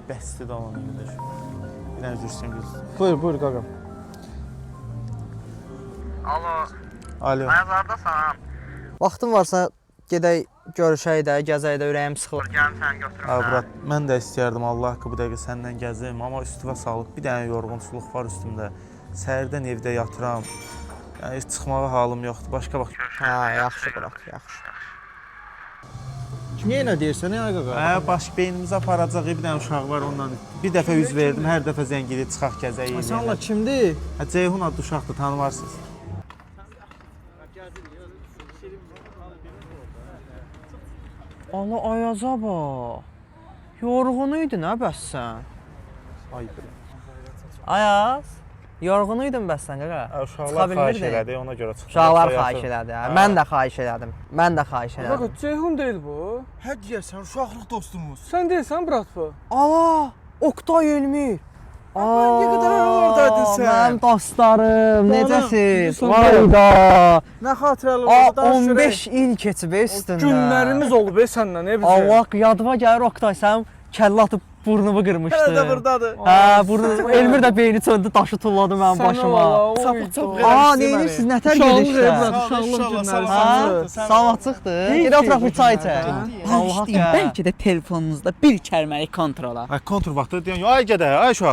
Bəsdir də onu gedir. Bir dənə üzr istəyirəm göz. Buyur qaqam. Alo. Alo. Məzardasan? Vaxtın varsa gedək görüşək də, gəzək də, ürəyim sıxılır. Gəlin səni götürüm. Brat, mən də istəyərdim Allah haqqı bu dəqiqə səndən gəzim, amma üstümə sağlıq. Bir dənə yorğunçuluq var üstümdə. Səhərdən evdə yatıram. Yəni heç çıxmağa halım yoxdur. Başqa vaxt. Hə, yaxşı bırak, yaxşı. Niyə nə deyirsən, ya qaqa? Baş beynimizə aparacaq bir dənə uşaq var ondan. Bir dəfə üz verdim, hər dəfə zəng edib çıxaq gəzək. Sən Allah kimdir? Ceyhun adlı uşaqdır, tanıvarsınız. Allah ayaza bax. Yorğun idin ha bəs sən? Ay bre. Ayaz. Yorğun idin bəs sən qaqa? Uşaqlar xahiş elədi, ona görə çıxdım. Uşaqlar xahiş elədi. Mən də xahiş elədim. Mən də xahiş elədim. Qaqa, Ceyhun deyil bu. Hə deyirsən, uşaqlıq dostumuz. Sən deyilsən, brat bu. Allah! Oktay Elmir. Nə qədər oradaydın sən? Mənim dostlarım, necəsiz? sən Vayda! Nə xatirəli oldu, danış 15 il keçib üstündə. Günlərimiz olub səndən, ne bizim? Allah yadıma gəlir Oktay, sən kəllə atıb burnumu qırmışdın. Hələ də burdadır. Hə, burnu Elmir də beyni çöndü, daşı tulladı mənim başıma. Çapıq Aa, nə edirsiz? Nətər gedişdə? Uşaqlıq günləri. Hə, sağ açıqdır. Gedək oturaq bir çay içək. Allah Bəlkə də telefonunuzda bir kəlməlik kontrola. Kontur vaxtı deyən, ay gedək, ay uşaq.